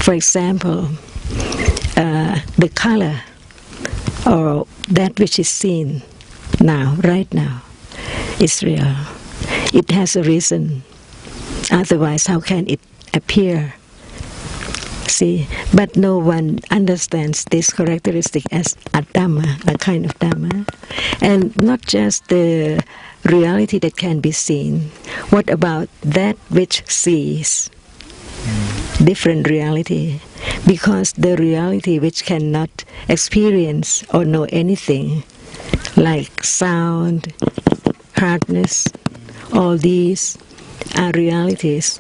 For example, the color or that which is seen now, right now, is real. It has a reason. Otherwise, how can it appear? See, but no one understands this characteristic as a Dhamma, a kind of Dhamma. And not just the reality that can be seen. What about that which sees? Different reality. Because the reality which cannot experience or know anything, like sound, hardness, all these are realities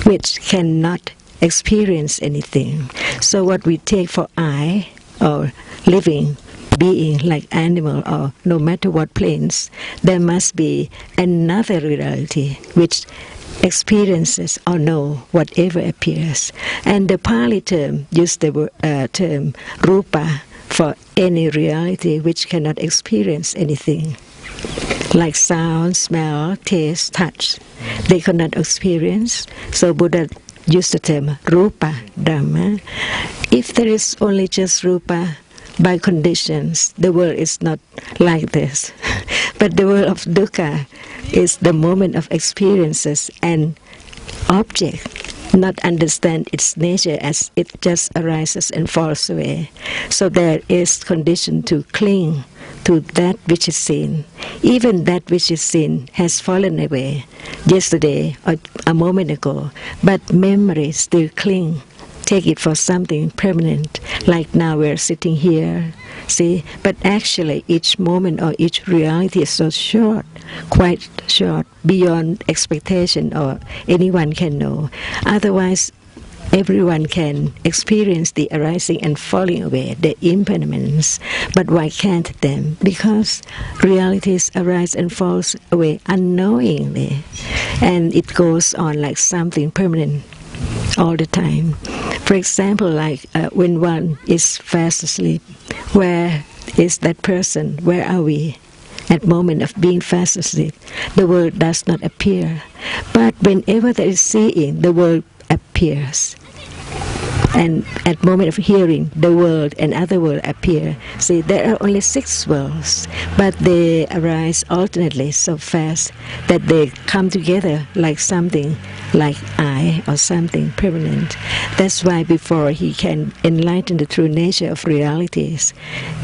which cannot experience anything. So what we take for I, or living being like animal, or no matter what planes, there must be another reality which experiences or know whatever appears. And the Pali term used the term rupa for any reality which cannot experience anything, like sound, smell, taste, touch. They cannot experience. So Buddha used the term rupa dhamma. If there is only just rupa by conditions, the world is not like this. But the world of dukkha is the moment of experiences and object not understand its nature as it just arises and falls away. So there is condition to cling to that which is seen. Even that which is seen has fallen away yesterday or a moment ago, but memory still cling. Take it for something permanent, like now we're sitting here, see? But actually each moment or each reality is so short, quite short, beyond expectation or anyone can know. Otherwise, everyone can experience the arising and falling away, the impermanence. But why can't them? Because realities arise and falls away unknowingly. And it goes on like something permanent all the time. For example, like when one is fast asleep, where is that person? Where are we? At moment of being fast asleep, the world does not appear. But whenever there is seeing, the world appears. And at moment of hearing, the world and other world appear. See, there are only 6 worlds, but they arise alternately so fast that they come together like something like I or something permanent. That's why before he can enlighten the true nature of realities,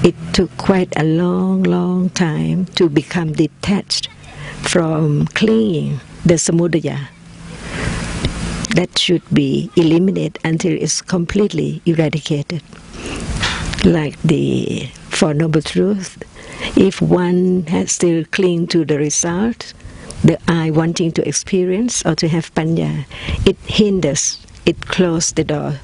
it took quite a long, long time to become detached from clinging the samudaya. That should be eliminated until it's completely eradicated. Like the Four Noble Truths, if one has still cling to the result, the I wanting to experience or to have panya, it hinders, it closes the door,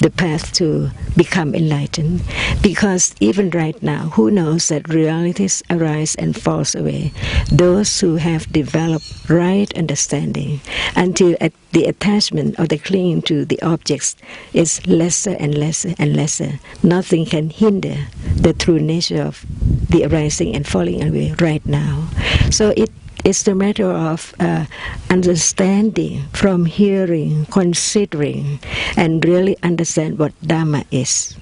the path to become enlightened. Because even right now, who knows that realities arise and falls away? Those who have developed right understanding, until the attachment or the clinging to the objects is lesser and lesser and lesser. Nothing can hinder the true nature of the arising and falling away right now. So it's the matter of understanding from hearing, considering, and really understand what Dhamma is.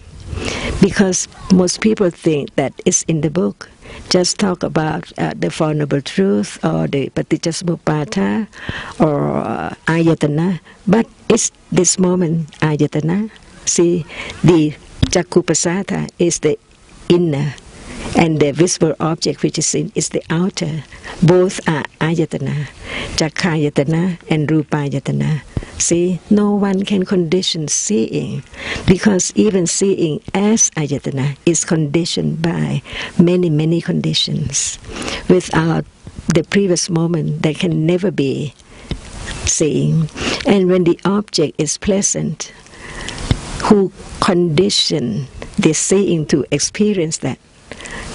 Because most people think that it's in the book. Just talk about the Four Noble Truths or the Paticcasamuppada or Ayatana. But it's this moment, Ayatana. See, the Cakkupasada is the inner, and the visible object which is seen is the outer. Both are ayatana, cakkayatana and rupayatana. See, no one can condition seeing, because even seeing as ayatana is conditioned by many, many conditions. Without the previous moment, there can never be seeing. And when the object is pleasant, who condition the seeing to experience that?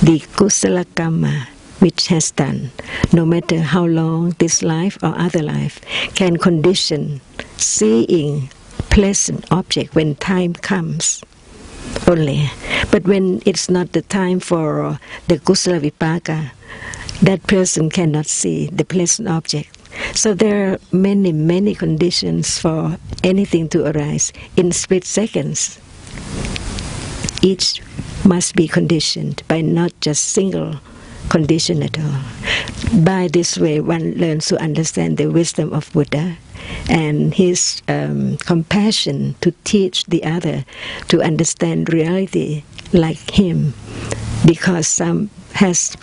The kusala kamma which has done, no matter how long this life or other life, can condition seeing pleasant object when time comes only. But when it's not the time for the kusala vipaka, that person cannot see the pleasant object. So there are many, many conditions for anything to arise in split seconds. Each must be conditioned by not just single condition at all. By this way, one learns to understand the wisdom of Buddha and his compassion to teach the other to understand reality like him, because some has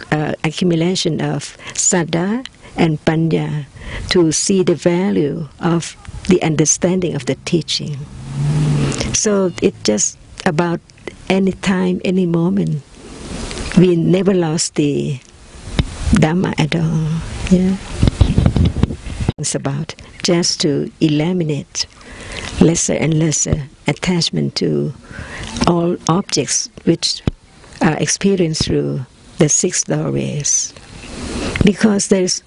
accumulation of saddha and panya to see the value of the understanding of the teaching. So it's just about any time, any moment. We never lost the Dhamma at all. Yeah, it's about just to eliminate lesser and lesser attachment to all objects which are experienced through the six doorways. Because there's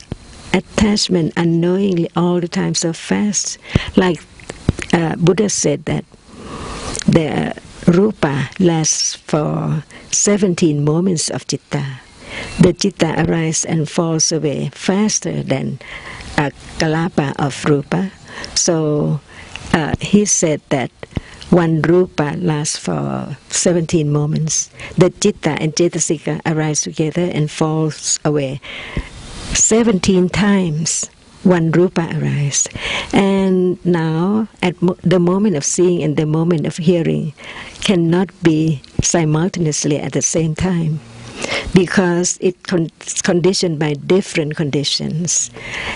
attachment unknowingly all the time so fast. Like Buddha said that the rupa lasts for 17 moments of citta. The citta arises and falls away faster than a kalapa of rupa. So he said that one rupa lasts for 17 moments. The citta and cetasika arise together and falls away 17 times. One rupa arises. And now, at the moment of seeing and the moment of hearing cannot be simultaneously at the same time, because it's conditioned by different conditions.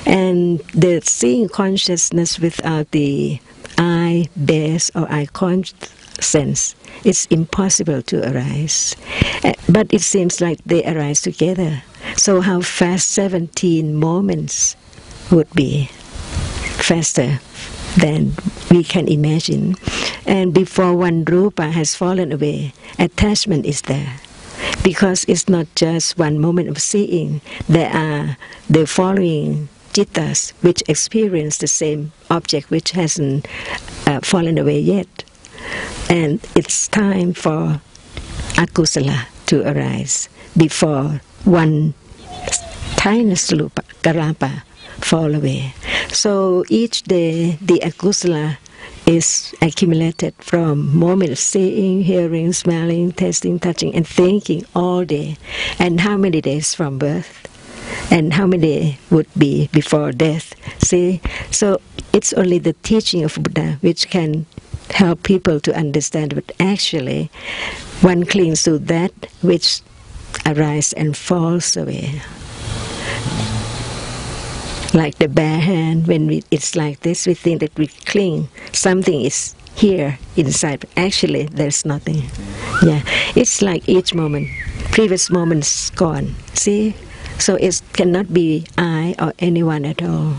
And the seeing consciousness without the eye base or eye sense, it's impossible to arise. But it seems like they arise together. So how fast 17 moments would be? Faster than we can imagine. And before one rupa has fallen away, attachment is there. Because it's not just one moment of seeing, there are the following cittas which experience the same object which hasn't fallen away yet. And it's time for akusala to arise before one tiny slupa, karapa, fall away. So each day the akusala is accumulated from moment of seeing, hearing, smelling, tasting, touching, and thinking all day. And how many days from birth? And how many would be before death? See? So it's only the teaching of Buddha which can help people to understand, but actually one clings to that which arises and falls away. Like the bare hand, when it's like this, we think that we cling. Something is here inside, but actually there's nothing. Yeah, it's like each moment, previous moment's gone. See? So it cannot be I or anyone at all.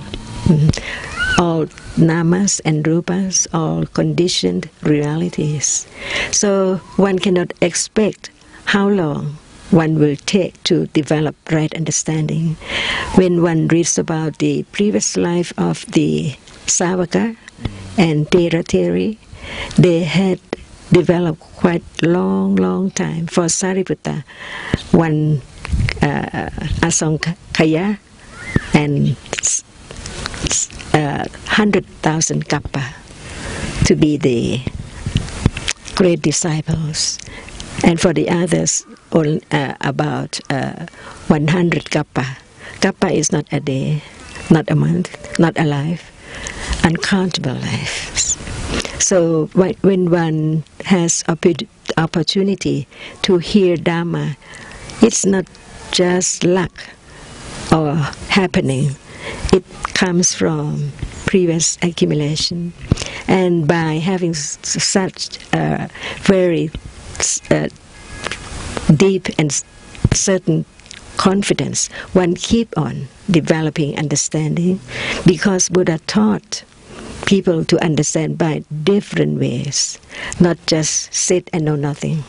All namas and rupas, all conditioned realities. So one cannot expect how long one will take to develop right understanding. When one reads about the previous life of the Savaka and Therateri, they had developed quite long time. For Sariputta, one asankaya and 100,000 kappa to be the great disciples. And for the others, about 100 kappa. Kappa is not a day, not a month, not a life, uncountable lives. So when one has opportunity to hear Dhamma, it's not just luck or happening. It comes from previous accumulation. And by having such very deep and certain confidence, one keep on developing understanding, because Buddha taught people to understand by different ways, not just sit and know nothing.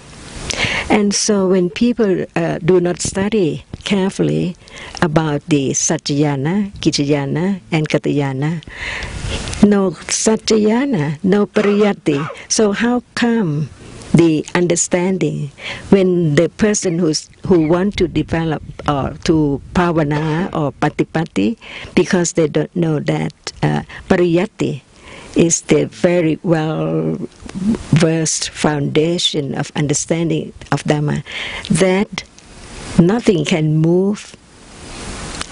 And so when people do not study carefully about the Satchayana, Kichayana, and Katayana, no Satchayana, no Pariyatti. So how come the understanding. When the person who want to develop or to bhavana or patipatti, because they don't know that pariyatti is the very well versed foundation of understanding of Dhamma, that nothing can move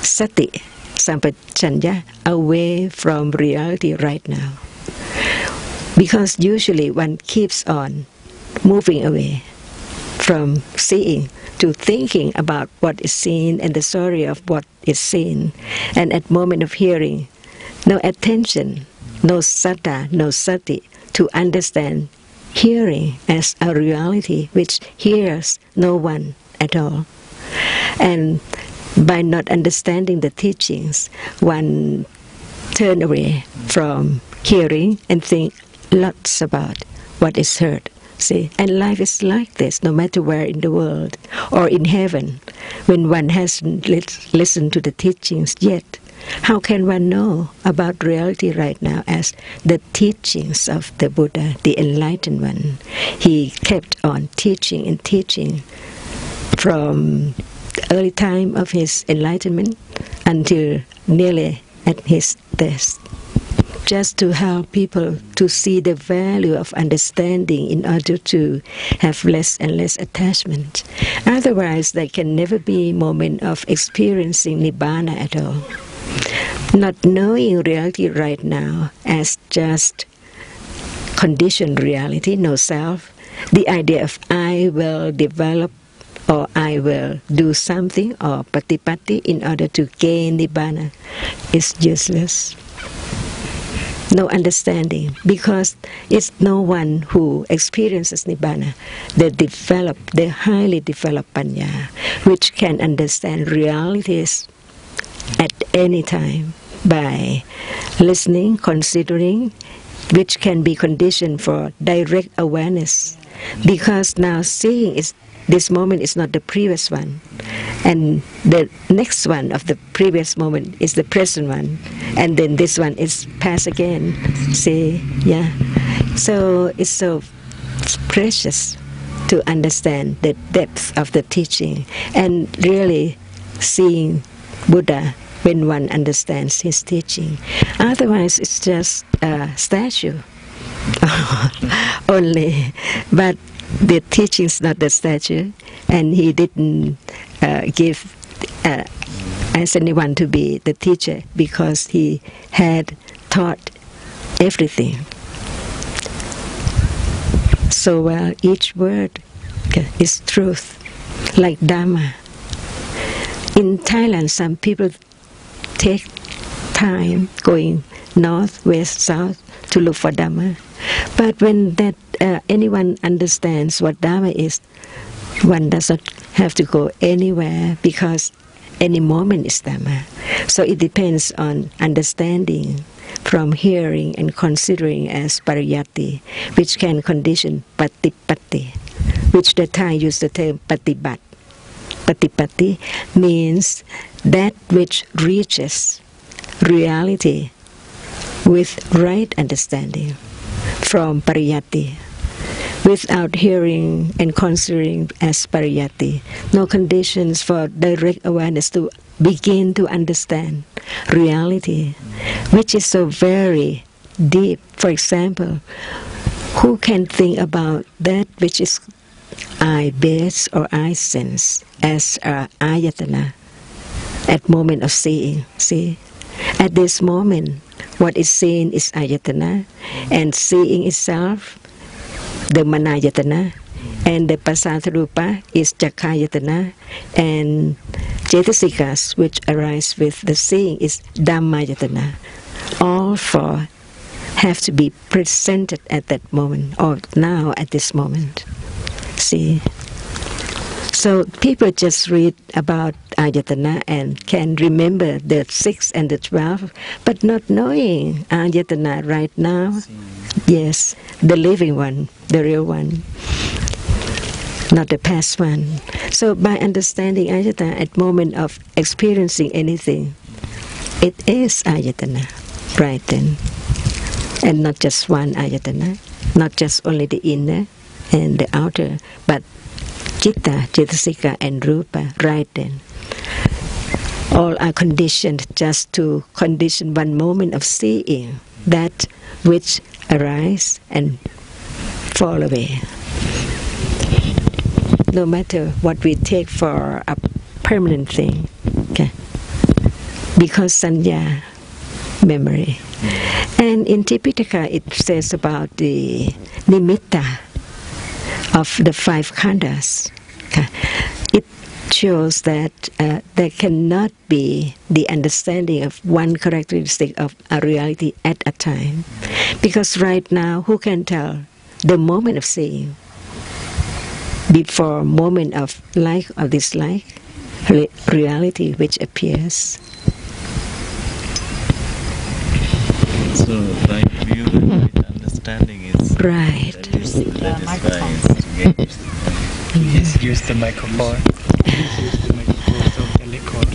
sati, sampajanya, away from reality right now. Because usually one keeps on moving away from seeing to thinking about what is seen and the story of what is seen. And at moment of hearing, no attention, no satta, no sati to understand hearing as a reality which hears no one at all. And by not understanding the teachings, one turn away from hearing and think lots about what is heard. See, and life is like this, no matter where in the world or in heaven. When one hasn't listened to the teachings yet, how can one know about reality right now as the teachings of the Buddha, the enlightened one? He kept on teaching and teaching from the early time of his enlightenment until nearly at his death, just to help people to see the value of understanding in order to have less and less attachment. Otherwise, there can never be a moment of experiencing Nibbana at all. Not knowing reality right now as just conditioned reality, no self, the idea of I will develop or I will do something or patipatti in order to gain Nibbana is useless. No understanding, because it's no one who experiences Nibbana. They highly developed Panya, which can understand realities at any time by listening, considering, which can be conditioned for direct awareness. Because now seeing is this moment is not the previous one, and the next one of the previous moment is the present one, and then this one is past again. See, yeah. So it's so precious to understand the depth of the teaching and really seeing Buddha when one understands his teaching. Otherwise, it's just a statue only. But the teaching is not the statue, and he didn't ask anyone to be the teacher because he had taught everything so well. Each word is truth, like Dhamma. In Thailand, some people take time going north, west, south to look for Dhamma. But when anyone understands what Dhamma is, one doesn't have to go anywhere because any moment is Dhamma. So it depends on understanding from hearing and considering as pariyatti, which can condition patipatti, which the Thai use the term patibat. Patipatti means that which reaches reality with right understanding from pariyatti. Without hearing and considering as pariyatti, no conditions for direct awareness to begin to understand reality, which is so very deep. For example, who can think about that which is eye base or eye sense as ayatana at moment of seeing? See, at this moment, what is seen is ayatana, and seeing itself, the manayatana, and the pasatharupa is chakayatana, and cetasikas, which arise with the seeing, is dhammayatana. All four have to be presented at that moment, or now at this moment. See? So people just read about ayatana and can remember the 6 and the 12, but not knowing ayatana right now. Yes, the living one, the real one, not the past one. So by understanding ayatana at moment of experiencing anything, it is ayatana right then. And not just one ayatana, not just only the inner, and the outer, but Chitta, Cetasika and Rupa, right then. All are conditioned just to condition one moment of seeing, that which arise and fall away. No matter what we take for a permanent thing, okay? Because sanya, memory. And in Tipitaka it says about the nimitta of the five khandas. Okay? It shows that there cannot be the understanding of one characteristic of a reality at a time. Because right now, who can tell the moment of seeing before moment of like or dislike, reality which appears? So right view and right understanding is right. That is why Yes, use the microphone. Use the microphone so the record.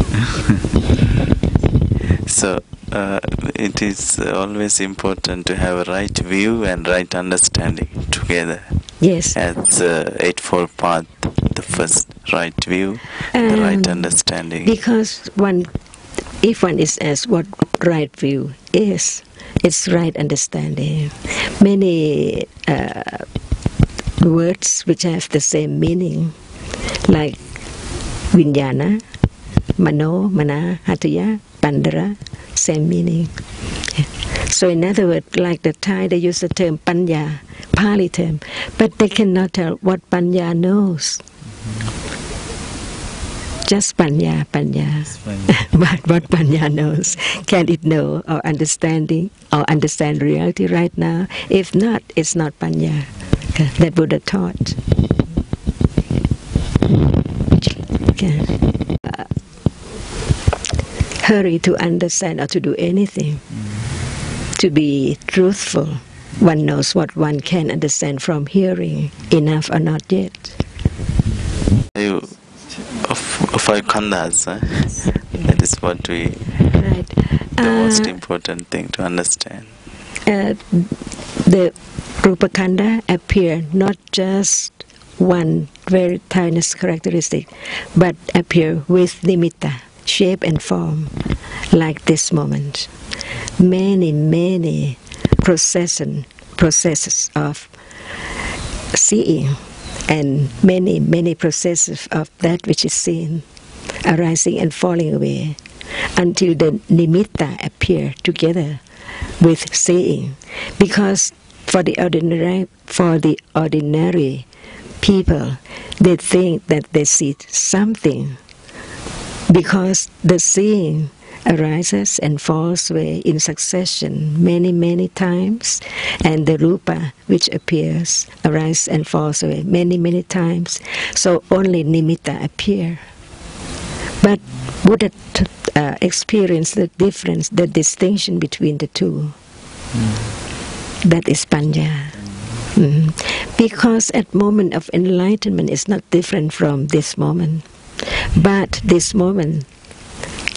So it is always important to have a right view and right understanding together. Yes. As Eightfold Path, the first right view, the right understanding. Because if one is asked what right view is, it's right understanding. Many words which have the same meaning, like vinyana, mano, mana, hataya, pandara, same meaning. So in other words, like the Thai, they use the term panya, Pali term, but they cannot tell what panya knows. Just panya. But what panya knows? Can it know or understand reality right now? If not, it's not panya that Buddha taught. Okay. Hurry to understand or to do anything. To be truthful, one knows what one can understand from hearing, enough or not yet. Five khandas, that is what we. Right. The most important thing to understand. The Rupa Khanda appear not just one very tiny characteristic, but appear with nimitta, shape and form, like this moment. Many processes of seeing, and many processes of that which is seen, arising and falling away, until the nimitta appear together with seeing. Because for the ordinary people, they think that they see something, because the seeing arises and falls away in succession many times, and the rupa which appears arises and falls away many times. So only nimitta appear. But Buddha experienced the difference, the distinction between the two. That is panya. Because at moment of enlightenment is not different from this moment. But this moment,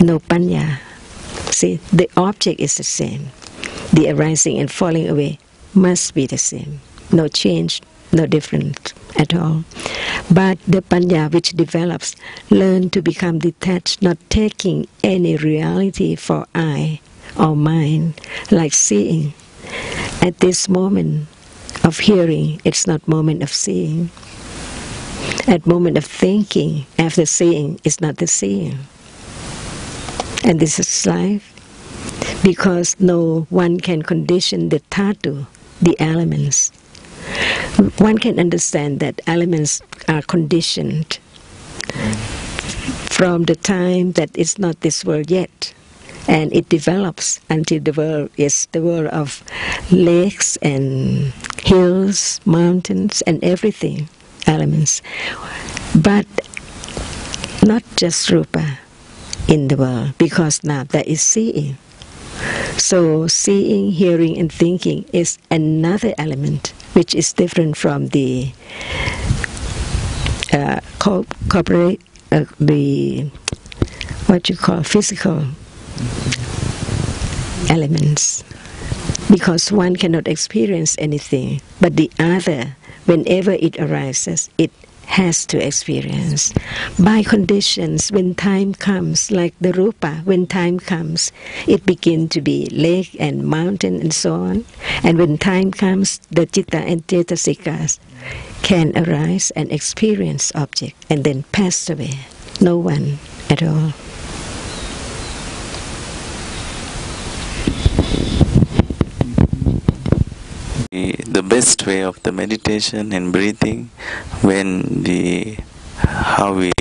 no panya. See, the object is the same. The arising and falling away must be the same. No change, no difference at all. But the panya which develops learn to become detached, not taking any reality for I or mind, like seeing. At this moment of hearing, it's not moment of seeing. At moment of thinking, after seeing, it's not the seeing. And this is life, because no one can condition the dhatu, the elements. One can understand that elements are conditioned from the time that it's not this world yet, and it develops until the world is the world of lakes and hills, mountains, and everything, elements. But not just rupa in the world, because now there is seeing. So seeing, hearing, and thinking is another element which is different from the physical elements, because one cannot experience anything, but the other whenever it arises, it has to experience. By conditions, when time comes, like the rupa, when time comes, it begins to be lake and mountain and so on. And when time comes, the citta and cetasikas can arise and experience object and then pass away. No one at all. The best way of the meditation and breathing, how we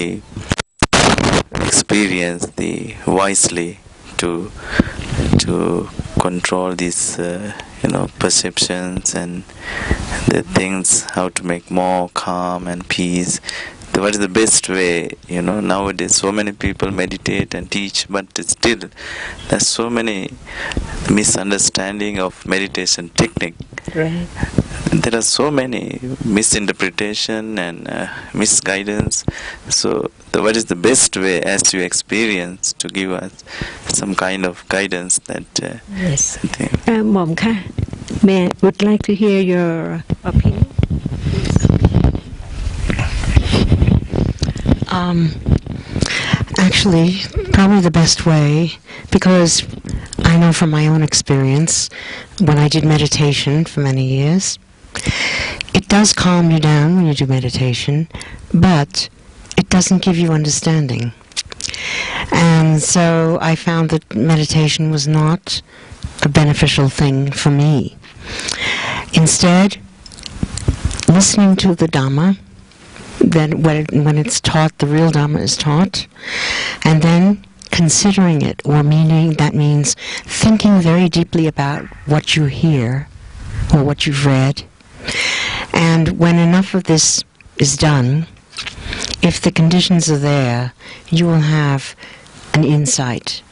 experience the wisely to control these perceptions and the things, how to make more calm and peace. What is the best way? Nowadays so many people meditate and teach, but still there's so many misunderstanding of meditation technique. Right. There are so many misinterpretation and misguidance. So what is the best way, as you experience, to give us some kind of guidance that yes. Mom ka, would like to hear your opinion. Actually, probably the best way, because I know from my own experience, when I did meditation for many years, it does calm you down when you do meditation, but it doesn't give you understanding. And so I found that meditation was not a beneficial thing for me. Instead, listening to the Dhamma, then when it's taught, the real Dhamma is taught, and then considering it, or that means thinking very deeply about what you hear or what you've read. And when enough of this is done, if the conditions are there, you will have an insight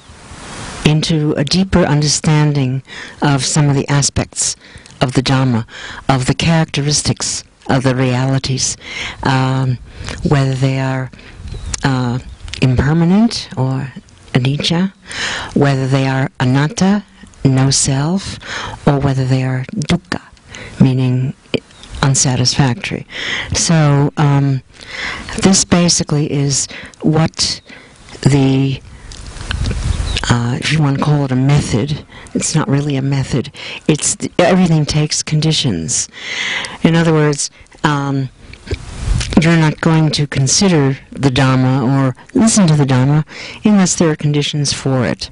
into a deeper understanding of some of the aspects of the Dhamma, of the characteristics of the realities, whether they are impermanent or anicca, whether they are anatta, no self, or whether they are dukkha, meaning unsatisfactory. So this basically is what the if you want to call it a method, it's not really a method. It's everything takes conditions. In other words, you're not going to consider the Dhamma or listen to the Dhamma unless there are conditions for it.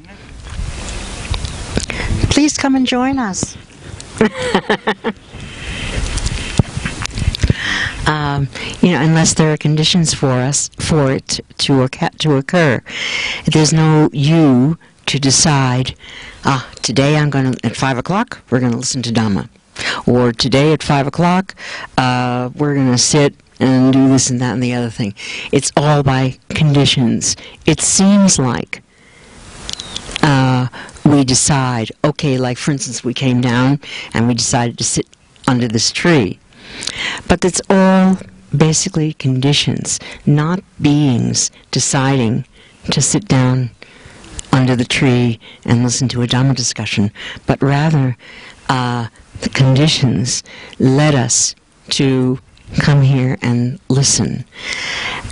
Please come and join us. Unless there are conditions for it to occur. There's no you to decide, today I'm going to, at 5 o'clock, we're going to listen to Dhamma. Or today at 5 o'clock, we're going to sit and do this and that and the other thing. It's all by conditions. It seems like we decide, okay, like for instance, we came down and we decided to sit under this tree. But it's all basically conditions, not beings deciding to sit down under the tree and listen to a Dhamma discussion, but rather the conditions led us to come here and listen.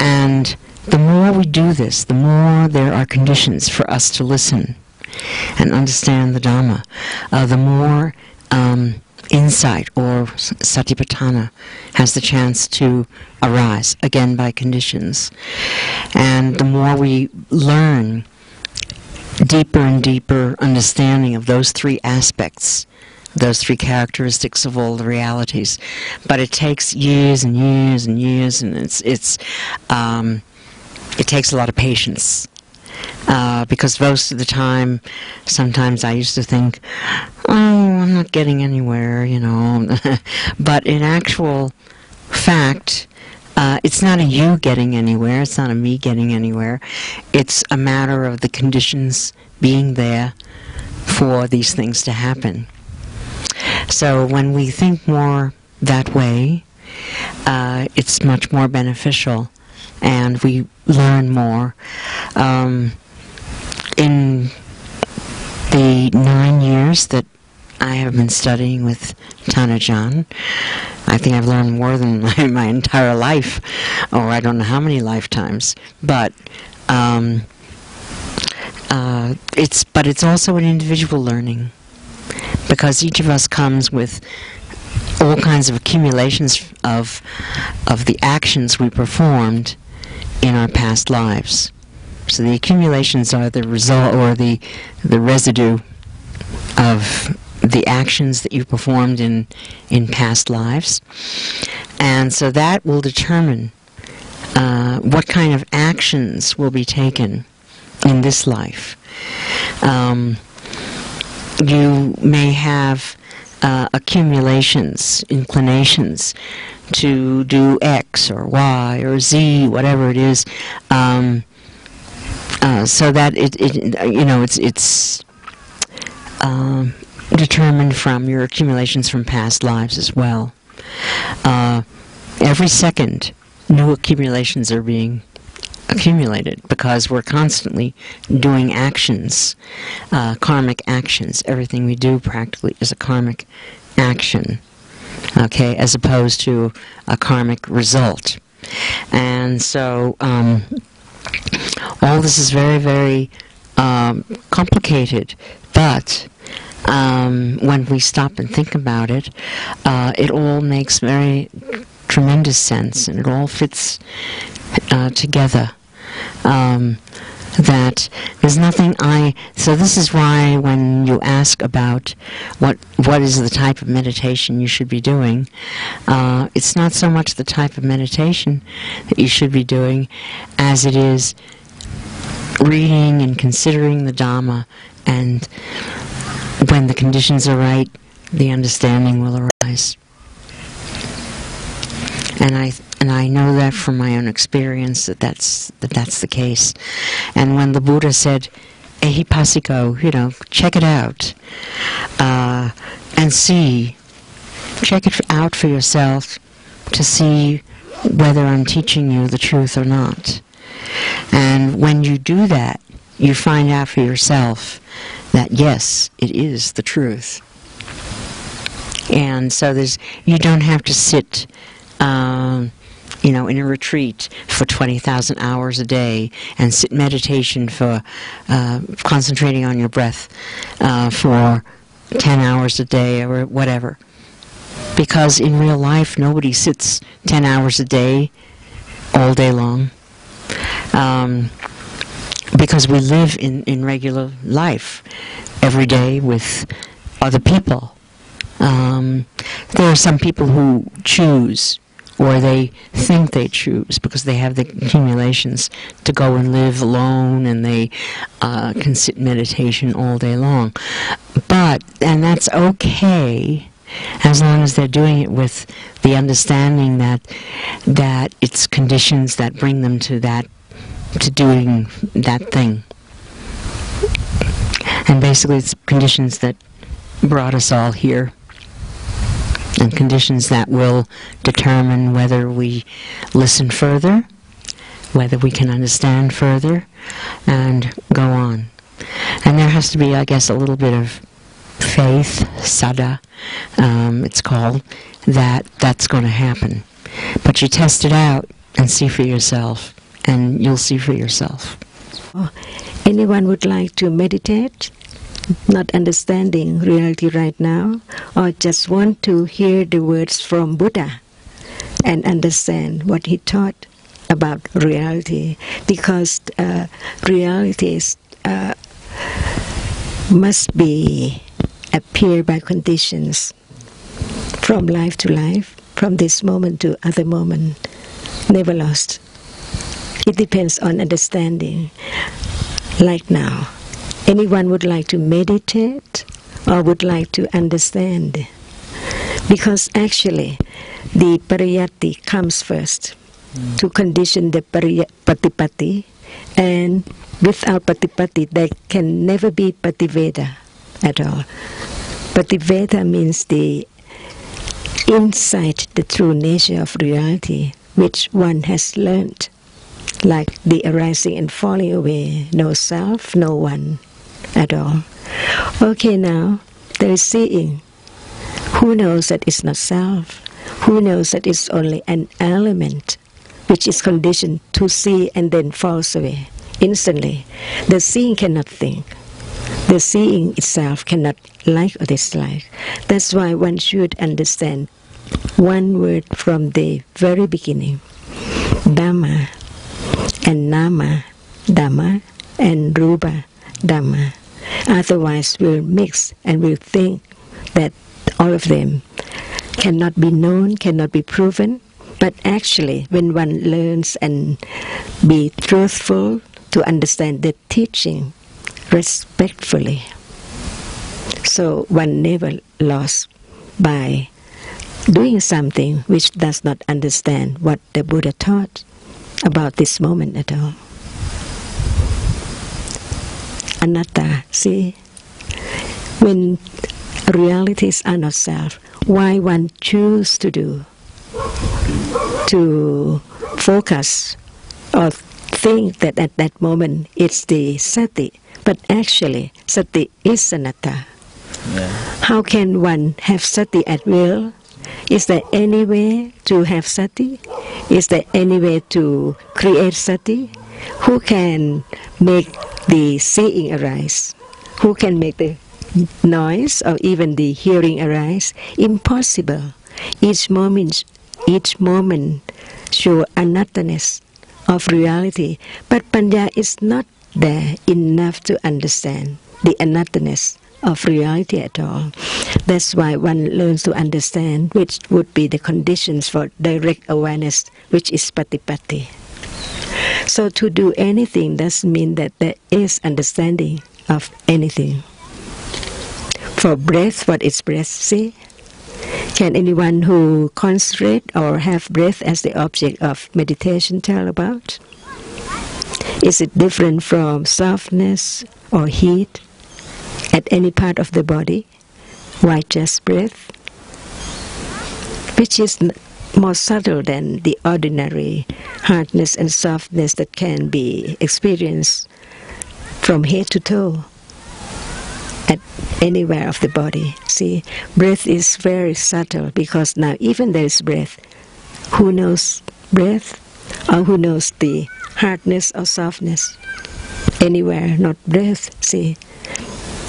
And the more we do this, the more there are conditions for us to listen and understand the Dhamma, the more insight or satipatthana has the chance to arise, again by conditions. And the more we learn deeper and deeper understanding of those three aspects, those three characteristics of all the realities. But it takes years and years and years, and it takes a lot of patience. Because most of the time, sometimes I used to think, oh, I'm not getting anywhere, But in actual fact, it's not a you getting anywhere, it's not a me getting anywhere. It's a matter of the conditions being there for these things to happen. So when we think more that way, it's much more beneficial, and we learn more. In the 9 years that I have been studying with Tanajan. I think I've learned more than my entire life, or I don't know how many lifetimes. But it's also an individual learning, because each of us comes with all kinds of accumulations of the actions we performed in our past lives. So the accumulations are the result, or the residue of the actions that you performed in past lives. And so that will determine what kind of actions will be taken in this life. You may have accumulations, inclinations to do X or Y or Z, whatever it is, so that it's determined from your accumulations from past lives as well. Every second, new accumulations are being accumulated, because we're constantly doing actions, karmic actions. Everything we do practically is a karmic action, okay, as opposed to a karmic result. And so all this is very, very complicated, but when we stop and think about it, it all makes very tremendous sense, and it all fits together. That there's nothing so this is why when you ask about what is the type of meditation you should be doing, it's not so much the type of meditation that you should be doing as it is reading and considering the Dhamma, and when the conditions are right, the understanding will arise. And I know that from my own experience that's the case. And when the Buddha said, "Ehipassiko," check it out, and check it out for yourself to see whether I'm teaching you the truth or not. And when you do that, you find out for yourself that yes, it is the truth. And so you don't have to sit in a retreat for 20,000 hours a day and sit meditation for concentrating on your breath for 10 hours a day or whatever. Because in real life, nobody sits 10 hours a day all day long. Because we live in regular life every day with other people. There are some people who choose, or they think they choose, because they have the accumulations to go and live alone, and they can sit meditation all day long. And that's okay, as long as they're doing it with the understanding that it's conditions that bring them to doing that thing. And basically it's conditions that brought us all here, and conditions that will determine whether we listen further, whether we can understand further, and go on. And there has to be, I guess, a little bit of faith, saddha, it's called, that's going to happen. But you test it out and see for yourself, and you'll see for yourself. Anyone would like to meditate, not understanding reality right now, or just want to hear the words from Buddha and understand what he taught about reality? Because reality must appear by conditions, from life to life, from this moment to other moment, never lost. It depends on understanding. Like now, anyone would like to meditate or would like to understand? Because actually, the pariyatti comes first to condition the patipatti, and without patipatti, there can never be pativeda at all. Pativeda means the insight, the true nature of reality, which one has learned, like the arising and falling away, no self, no one at all. Okay, now, There is seeing. Who knows that it's not self? Who knows that it's only an element which is conditioned to see and then falls away instantly? The seeing cannot think. The seeing itself cannot like or dislike. That's why one should understand one word from the very beginning. Dhamma and Nama Dhamma and Rupa Dhamma. Otherwise we'll mix and we'll think that all of them cannot be known, cannot be proven. But actually, when one learns and be truthful to understand the teaching respectfully, so one never lost by doing something which does not understand what the Buddha taught about this moment at all. Anatta, see, when realities are not self, why one choose to focus or think that at that moment it's the sati, but actually sati is anatta. Yeah. How can one have sati at will? Is there any way to have sati? Is there any way to create sati? Who can make the seeing arise? Who can make the noise or even the hearing arise? Impossible. Each moment show anatta-ness of reality, but panya is not there enough to understand the anatta-ness of reality at all. That's why one learns to understand which would be the conditions for direct awareness, which is patipatti. So to do anything doesn't mean that there is understanding of anything. For breath, what is breath? See? Can anyone who concentrate or have breath as the object of meditation tell about? Is it different from softness or heat at any part of the body? Why just breath? Which is more subtle than the ordinary hardness and softness that can be experienced from head to toe at anywhere of the body. See, breath is very subtle because now even there is breath. Who knows breath? Or who knows the hardness or softness? Anywhere, not breath, see.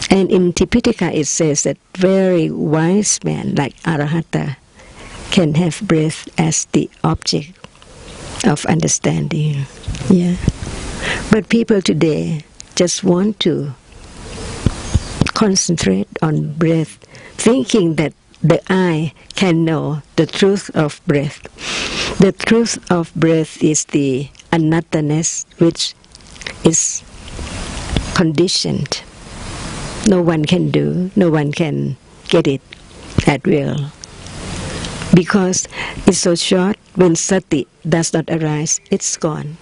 And in Tipitaka it says that very wise men like Arahata can have breath as the object of understanding. Yeah. But people today just want to concentrate on breath, thinking that the eye can know the truth of breath. The truth of breath is the anatta-ness which is conditioned. No one can do, no one can get it at will. Because it's so short, when sati does not arise, it's gone.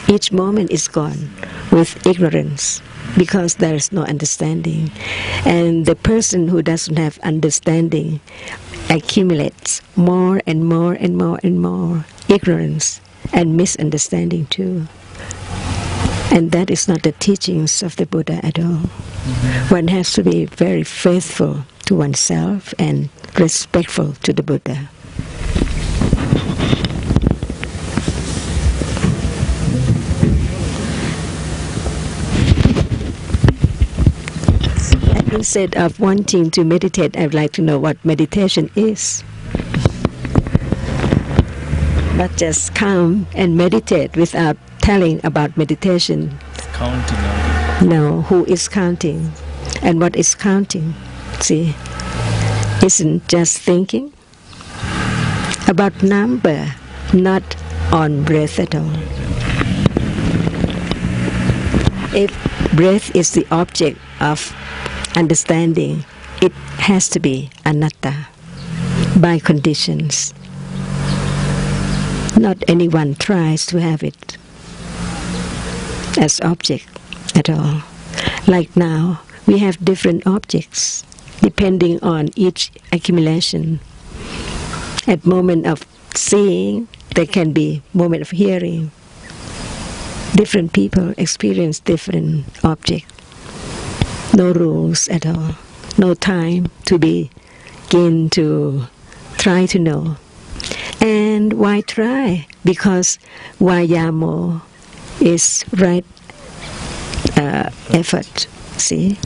Each moment is gone with ignorance, because there is no understanding. And the person who doesn't have understanding accumulates more and more and more and more ignorance and misunderstanding too. And that is not the teachings of the Buddha at all. One has to be very faithful to oneself and respectful to the Buddha. Instead of wanting to meditate, I would like to know what meditation is. Not just come and meditate without telling about meditation. Counting. No, who is counting? And what is counting? See, isn't just thinking about number, not on breath at all. If breath is the object of understanding, it has to be anatta by conditions. Not anyone tries to have it as object at all. Like now, we have different objects depending on each accumulation. At moment of seeing, there can be moment of hearing. Different people experience different objects. No rules at all. no time to begin to try to know. And why try? Because Vayamo is right effort. See?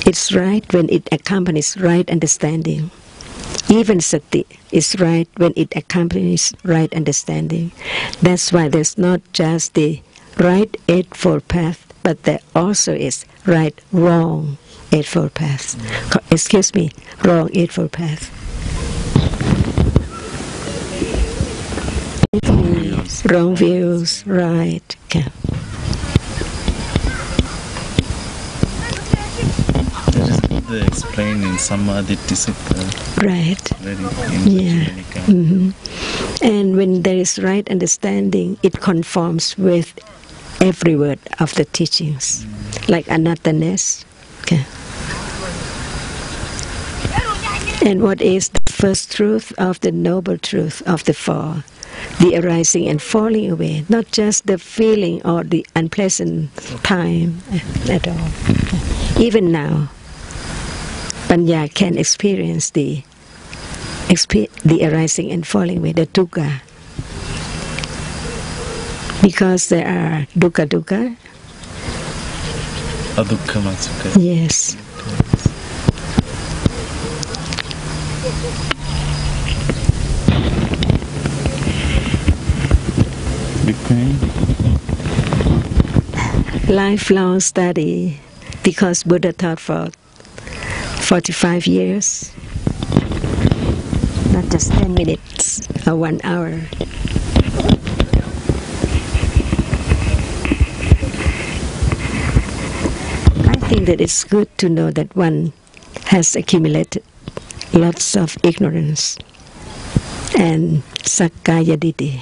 It's right when it accompanies right understanding. Even Sati is right when it accompanies right understanding. That's why there's not just the right Eightfold Path, but there also is right, wrong Eightfold Path. Excuse me, wrong Eightfold Path. Wrong views, right. Okay. They explain in Samadhi Sutta. Right. Very Yeah. And when there is right understanding, it conforms with every word of the teachings, like anatthaness. Okay. And what is the first truth of the noble truth of the four? The arising and falling away, not just the feeling or the unpleasant time at all. Even now, Panya can experience the arising and falling away, the dukkha. Because there are dukkha. Adukha Matsuka. Yes. Lifelong study, because Buddha taught for 45 years, not just 10 minutes or 1 hour. I think that it's good to know that one has accumulated lots of ignorance and sakkaya ditthi,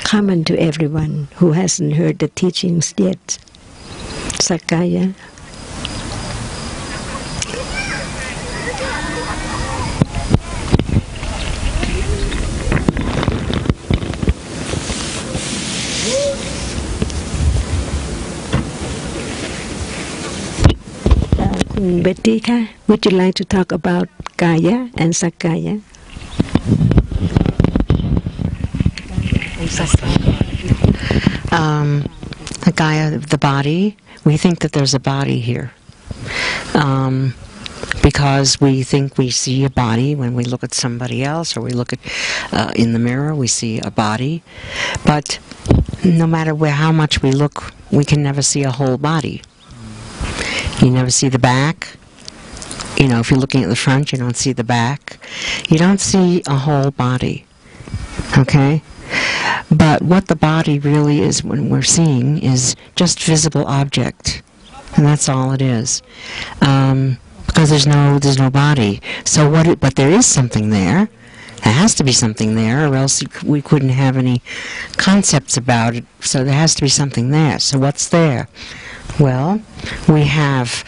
common to everyone who hasn't heard the teachings yet. Sakkaya. Betty, would you like to talk about Kaya and Sakkaya? The Kaya, the body, we think that there's a body here. Because we think we see a body when we look at somebody else, or we look at in the mirror, we see a body. But no matter how much we look, we can never see a whole body. You never see the back. You know, if you're looking at the front, you don't see the back. You don't see a whole body. Okay? But what the body really is, when we're seeing, is just visible object. And that's all it is. Because there's no body. So but there is something there. There has to be something there, or else we couldn't have any concepts about it. So there has to be something there. So what's there? Well, we have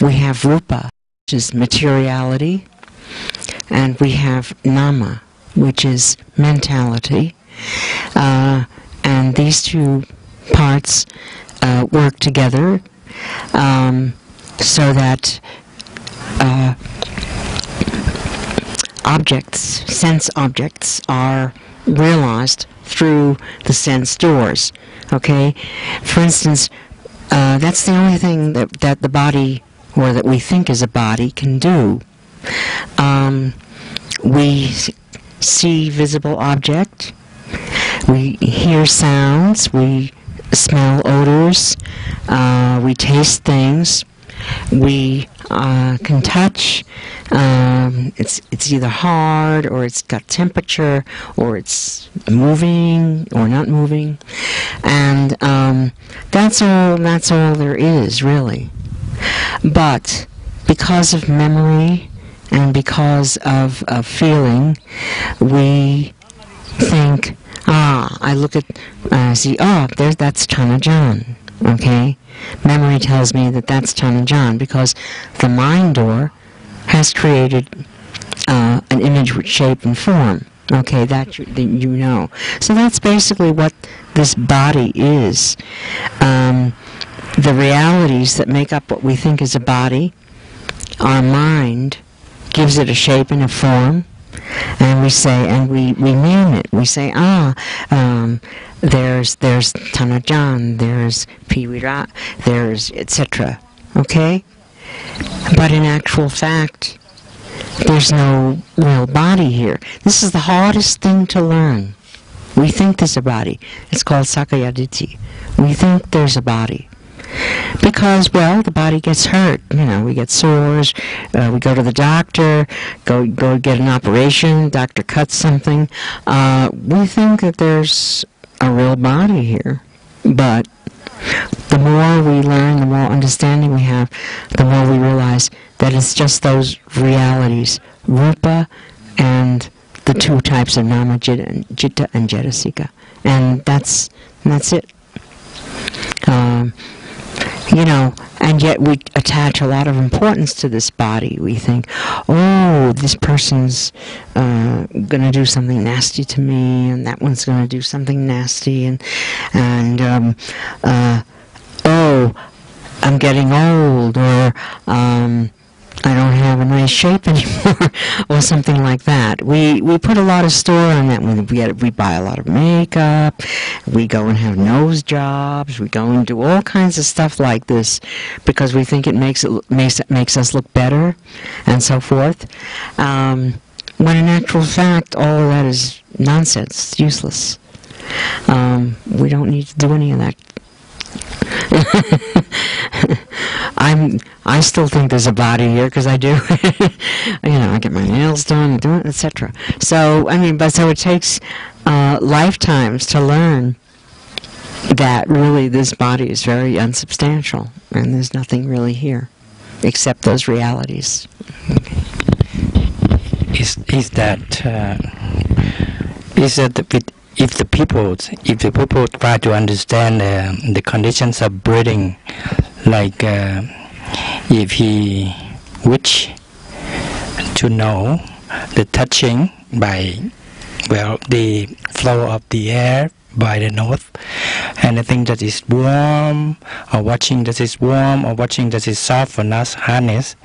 rupa, which is materiality, and we have nama, which is mentality, and these two parts work together so that sense objects, are realized through the sense doors. Okay, for instance, that's the only thing that the body, or that we think is a body, can do. We see visible object, we hear sounds, we smell odors, we taste things, we can touch. It's either hard, or it's got temperature, or it's moving or not moving, and that's all there is, really. But because of memory and because of feeling, we think, I look at, see, that's Chanajan. Okay, memory tells me that that's Chanajan, because the mind door has created an image with shape and form. Okay, that you know. So that's basically what this body is. the realities that make up what we think is a body, our mind gives it a shape and a form, and we say, and we name it. We say, there's Tanajan, there's Piwira, there's etc. Okay? But in actual fact, there's no real body here. This is the hardest thing to learn. We think there's a body. It's called Sakayaditi. We think there's a body. Because, well, the body gets hurt. You know, we get sores, we go to the doctor, go get an operation, doctor cuts something. We think that there's a real body here. But the more we learn, the more understanding we have, the more we realize that it's just those realities, rupa and the two types of nama, jitta and jetasika. And that's it. You know, and yet we attach a lot of importance to this body. We think, oh, this person's going to do something nasty to me, and that one's going to do something nasty, and oh, I'm getting old, or I don't have a nice shape anymore, or something like that. We put a lot of store on that. We buy a lot of makeup, we go and have nose jobs, we go and do all kinds of stuff like this because we think it makes us look better, and so forth. When in actual fact, all of that is nonsense. It's useless. We don't need to do any of that. I still think there's a body here because I do. You know, I get my nails done, etc. So I mean, so it takes lifetimes to learn that really this body is very unsubstantial and there's nothing really here except those realities. Okay. Is that if the people try to understand the conditions of breathing, like if he wish to know the touching by, well, the flow of the air by the nose, anything that is warm, or watching that is warm, or watching that is soft or not hardness,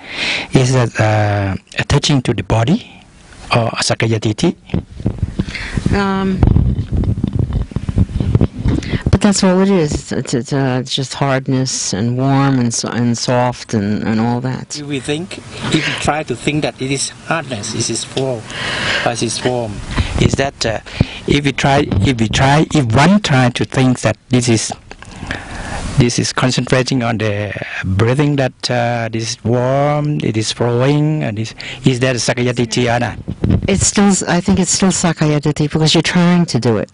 is that touching to the body or sakayatiti? But that's all it is. It's just hardness and warm and soft and all that. If we try to think that it is hardness, it is warm, or it is warm, is that if one try to think that this is concentrating on the breathing, that this is warm, it is flowing, and is that sakayatiti or not? It's still, I think it's still sakayatiti because you're trying to do it.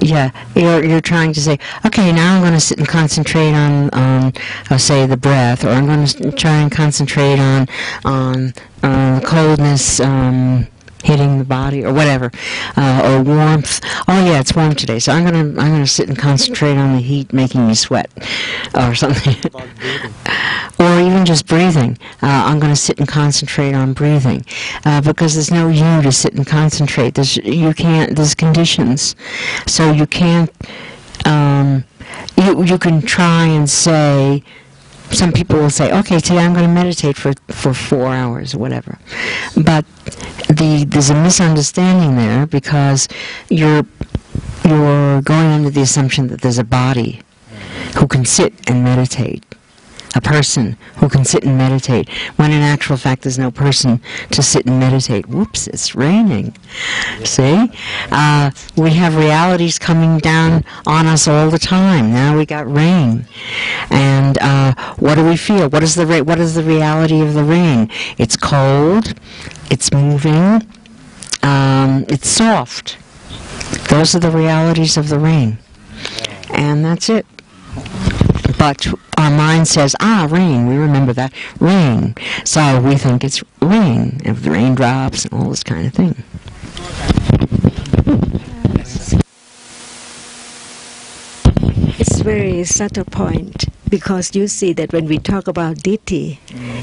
Yeah, you're trying to say, okay, now I'm going to sit and concentrate on say the breath, or I'm going to try and concentrate on coldness hitting the body, or whatever, or warmth. Oh yeah, it's warm today, so I'm gonna sit and concentrate on the heat making me sweat, or something. Or even just breathing. I'm gonna sit and concentrate on breathing, because there's no you to sit and concentrate. There's conditions, so you can't. You can try and say. Some people will say, okay, today I'm going to meditate for 4 hours or whatever. But there's a misunderstanding there because you're going under the assumption that there's a body who can sit and meditate. A person who can sit and meditate, when in actual fact there's no person to sit and meditate. Whoops, it's raining. See? We have realities coming down on us all the time. Now we got rain. And what do we feel? What is the reality of the rain? It's cold, it's moving, it's soft. Those are the realities of the rain. And that's it. But our mind says, rain, we remember that, rain. So we think it's rain, of the raindrops and all this kind of thing. It's a very subtle point, because you see that when we talk about ditthi,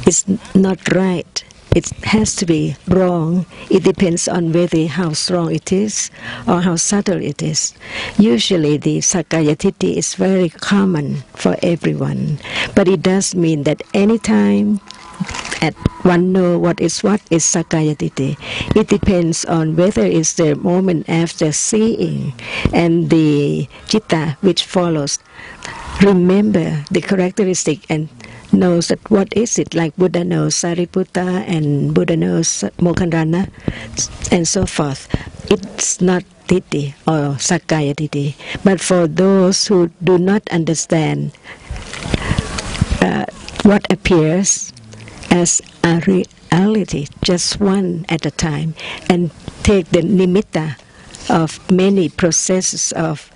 it's not right it has to be wrong. It depends on whether how strong it is or how subtle it is. Usually the Sakayatiti is very common for everyone, but it does mean that anytime at one know what is Sakayatiti. It depends on whether it's the moment after seeing and the citta which follows. Remember the characteristic and knows that what is it, like Buddha knows Sariputta and Buddha knows Mokkharana and so forth. It's not Titi or Sakaya Titi. But for those who do not understand what appears as a reality, just one at a time, and take the nimitta of many processes of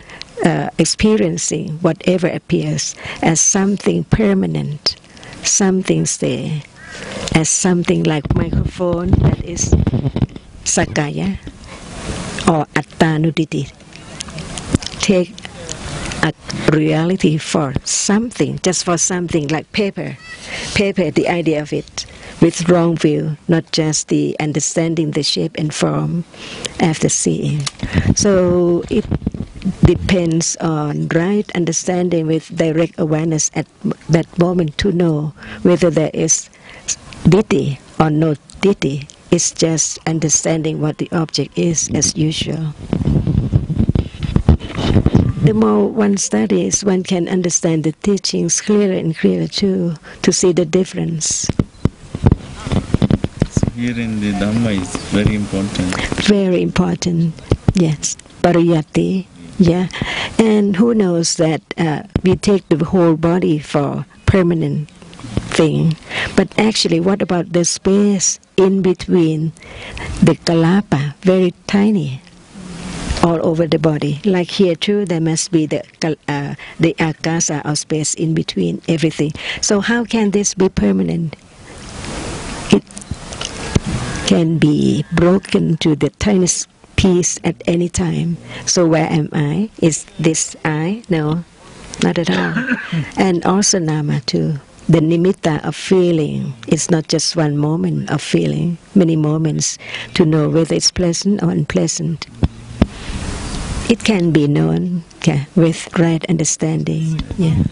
experiencing whatever appears as something permanent, something stay, as something like microphone that is sakaya or attanuditi. Take a reality for something, just for something like paper. Paper, the idea of it, with wrong view, not just the understanding the shape and form after seeing. So it depends on right understanding with direct awareness at that moment to know whether there is ditti or no ditti. It's just understanding what the object is as usual. The more one studies, one can understand the teachings clearer and clearer too, to see the difference. So here in the Dhamma is very important. Very important, yes. Pariyati, yeah. And who knows that we take the whole body for permanent thing, but actually what about the space in between the kalapa, very tiny, all over the body. Like here too, there must be the akasa or space in between everything. So how can this be permanent? It can be broken to the tiniest piece at any time. So where am I? Is this I? No, not at all. And also nama too. The nimitta of feeling. It's not just one moment of feeling, many moments to know whether it's pleasant or unpleasant. It can be known, yeah, with right understanding. Yeah.